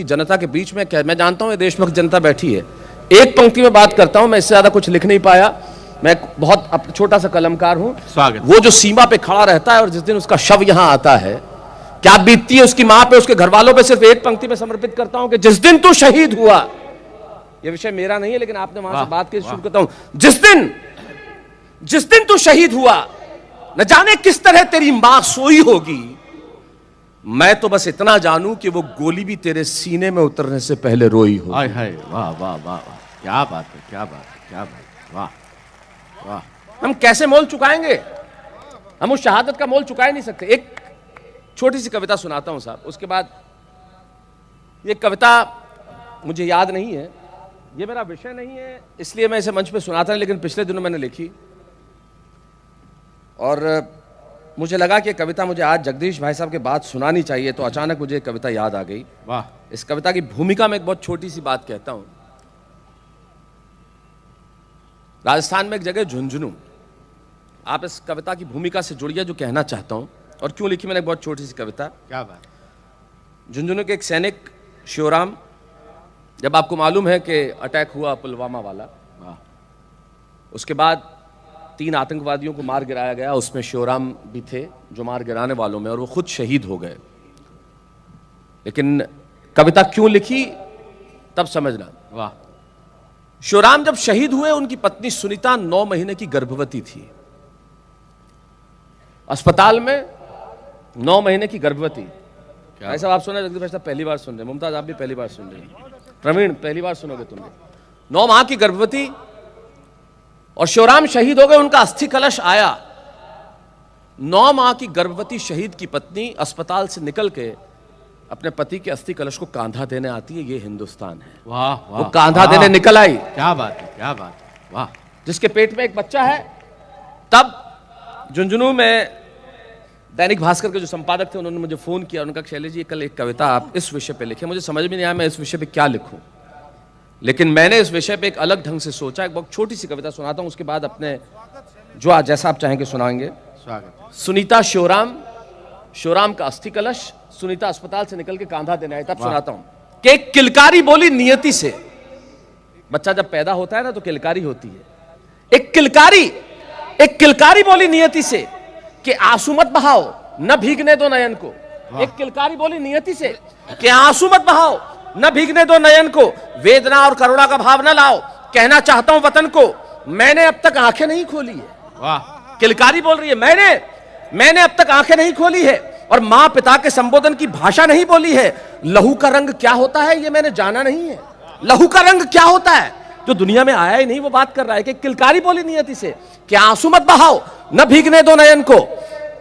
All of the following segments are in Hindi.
जनता के बीच में मैं जानता हूं ये देशभक्त जनता बैठी है, एक पंक्ति में बात करता हूं, मैं इससे ज्यादा कुछ लिख नहीं पाया, मैं बहुत छोटा सा कलमकार हूं। स्वागत। वो जो सीमा पे खड़ा रहता है और जिस दिन उसका शव यहां आता है, क्या बीतती है उसकी मां पे, उसके घर वालों पे, सिर्फ एक पंक्ति में समर्पित करता हूं कि जिस दिन तू शहीद हुआ, यह विषय मेरा नहीं है लेकिन आपने वहां से बात की, शुरू करता हूं, जिस दिन तू शहीद हुआ, न जाने किस तरह तेरी मां सोई होगी, मैं तो बस इतना जानूं कि वो गोली भी तेरे सीने में उतरने से पहले रोई हो। हाय हाय, वाह वाह वाह, क्या बात है, क्या बात है, क्या बात है, वाह वाह। हम कैसे मोल चुकाएंगे? हम उस शहादत का मोल चुका ही नहीं सकते। एक छोटी सी कविता सुनाता हूं साहब, उसके बाद ये कविता मुझे याद नहीं है, ये मेरा विषय नहीं है इसलिए मैं इसे मंच पे सुनाता नहीं, लेकिन पिछले दिनों मैंने लिखी और मुझे लगा कि कविता मुझे आज जगदीश भाई साहब के बाद सुनानी चाहिए, तो अचानक मुझे कविता याद आ गई। वाह। इस कविता की भूमिका में एक बहुत छोटी सी बात कहता हूं। राजस्थान में एक जगह झुंझुनू, आप इस कविता की भूमिका से जुड़िए जो कहना चाहता हूं, और क्यों लिखी मैंने एक बहुत छोटी सी कविता। क्या बात। झुंझुनू के एक सैनिक शिवराम, जब आपको मालूम है कि अटैक हुआ पुलवामा वाला, उसके बाद 3 आतंकवादियों को मार गिराया गया, उसमें शिवराम भी थे जो मार गिराने वालों में, और वो खुद शहीद हो गए। लेकिन कविता क्यों लिखी तब समझना। वाह। शिवराम जब शहीद हुए, उनकी पत्नी सुनीता 9 महीने की गर्भवती थी, अस्पताल में 9 महीने की गर्भवती। ऐसा आप सुना जगदीश भाई साहब पहली बार सुन रहे, मुमताज आप भी पहली बार सुन रहे, प्रवीण पहली बार सुनोगे तुम। 9 माह की गर्भवती, और शिवराम शहीद हो गए, उनका अस्थि कलश आया। 9 माह की गर्भवती शहीद की पत्नी अस्पताल से निकल के अपने पति के अस्थि कलश को कांधा देने आती है। ये हिंदुस्तान है। वाह वाह। वो कांधा देने निकल आई। क्या बात है, क्या बात है, वाह। जिसके पेट में एक बच्चा है। तब झुंझुनू में दैनिक भास्कर के जो संपादक थे, उन्होंने मुझे फोन किया, उन्होंने कहा शैलेश जी कल एक कविता आप इस विषय पे लिखे। मुझे समझ में नहीं आया मैं इस विषय पे क्या लिखूं, लेकिन मैंने इस विषय पे एक अलग ढंग से सोचा। एक बहुत छोटी सी कविता सुनाता हूं, उसके बाद अपने जो आज जैसा आप चाहेंगे सुनाएंगे। स्वागत। सुनीता शिवराम, शिवराम का अस्थि कलश, सुनीता अस्पताल से निकल के कांधा देने आई। तब सुनाता हूं कि एक किलकारी बोली नियति से। बच्चा जब पैदा होता है ना तो किलकारी होती है। एक किलकारी बोली नियति से कि आंसू मत बहाओ, न भीगने दो नयन को। एक किलकारी बोली नियति से कि आंसू मत बहाओ, न भीगने दो नयन को, वेदना और करुणा का भाव न लाओ, कहना चाहता हूं वतन को, मैंने अब तक आंखें नहीं खोली है। वाह। किलकारी बोल रही है, मैंने अब तक आंखें नहीं खोली है, और मां पिता के संबोधन की भाषा नहीं बोली है। लहू का रंग क्या होता है ये मैंने जाना नहीं है। लहू का रंग क्या होता है जो दुनिया में आया ही नहीं, वो बात कर रहा है कि किलकारी बोली नियति से कि आंसू मत बहाओ, न भीगने दो नयन को,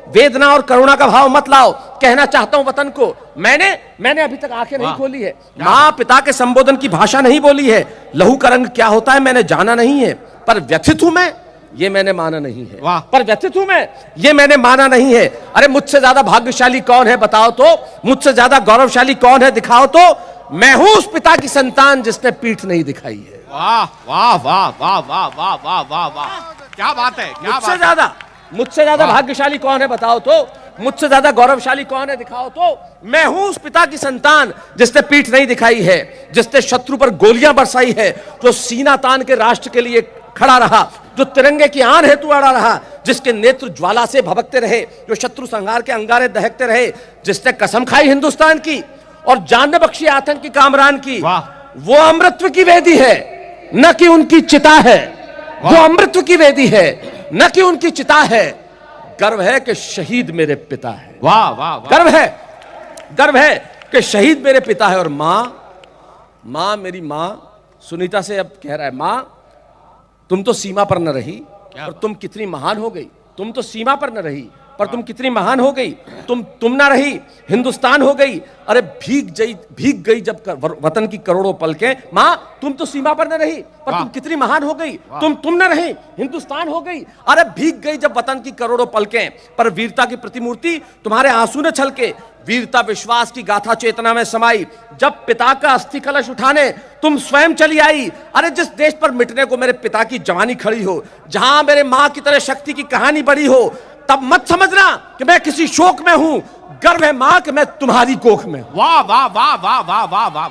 वेदना और करुणा का भाव मत लाओ, कहना चाहता हूं वतन को, मैंने अभी तक आंखें नहीं खोली है। मां पिता के संबोधन की भाषा नहीं बोली है। लहू का रंग क्या होता है मैंने जाना नहीं है, पर व्यथित हूं मैं, ये मैंने माना नहीं है। पर व्यथित हूं मैं, ये मैंने माना नहीं है। अरे मुझसे ज्यादा भाग्यशाली कौन है बताओ तो, मुझसे ज्यादा गौरवशाली कौन है दिखाओ तो, मैं हूं उस पिता की संतान जिसने पीठ नहीं दिखाई है। वाह वाह वाह वाह वाह वाह वाह वाह वाह, क्या बात है, क्या बात है। मुझसे ज्यादा भाग्यशाली कौन है बताओ तो, मुझसे ज्यादा गौरवशाली कौन है दिखाओ तो, मैं हूं उस पिता की संतान जिसने पीठ नहीं दिखाई है, जिसने शत्रु पर गोलियां बरसाई है, जो सीना तान के राष्ट्र के लिए खड़ा रहा, जो तिरंगे की आन हेतु अड़ा रहा, जिसके नेत्र ज्वाला से भभकते रहे, जो शत्रु संहार के अंगारे दहकते रहे, जिसने कसम खाई हिंदुस्तान की और जान बख्शी आतंक की कामरान की। वो अमृतत्व की वेदी है न कि उनकी चिता है। वो अमृतत्व की वेदी है न कि उनकी चिता है। गर्व है कि शहीद मेरे पिता है। वाह वाह। गर्व है कि शहीद मेरे पिता है। और मां मेरी मां सुनीता से अब कह रहा है, मां तुम तो सीमा पर न रही और तुम कितनी महान हो गई। तुम तो सीमा पर न रही पर तुम कितनी महान हो गई। तुम ना रही हिंदुस्तान हो गई। अरे भीग गई जब वतन की करोड़ों पलकें। मां तुम तो सीमा पर न रही पर तुम कितनी महान हो गई। तुम ना रही हिंदुस्तान हो गई। अरे भीग गई जब वतन की करोड़ों पलकें, पर वीरता की प्रतिमूर्ति तुम्हारे आंसू ने छलके। वीरता विश्वास की गाथा चेतना में समाई। जब पिता का अस्थि कलश उठाने तुम स्वयं चली आई। अरे जिस देश पर मिटने को मेरे पिता की जवानी खड़ी हो, जहां मेरे मां की तरह शक्ति की कहानी बड़ी हो, तब मत समझना कि मैं किसी शोक में हूं। गर्व है मां कि मैं तुम्हारी कोख में हूं। वाह वाह वाह वाह वाह वाह वाह वाह,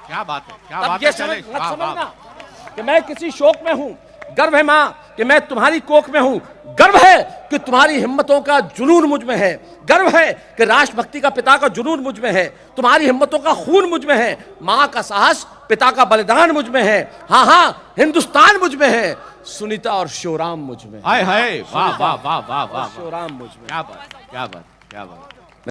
क्या बात है, क्या तब बात ये है, समझ चले, मत वाह, वाह। समझना कि मैं किसी शोक में हूं। गर्व है मां कि मैं तुम्हारी कोख में हूं। गर्व है कि तुम्हारी हिम्मतों का जुनून मुझ में है। गर्व है कि राष्ट्रभक्ति का पिता का जुनून मुझ में है। तुम्हारी हिम्मतों का खून मुझ में है। मां का साहस, पिता का बलिदान मुझ में है। हाँ हाँ, हिंदुस्तान मुझ में है। सुनीता और शिवराम मुझ में है। हाय हाय, वाह वाह वाह वाह वाह, शिवराम मुझ में। क्या बात, क्या बात, क्या बात।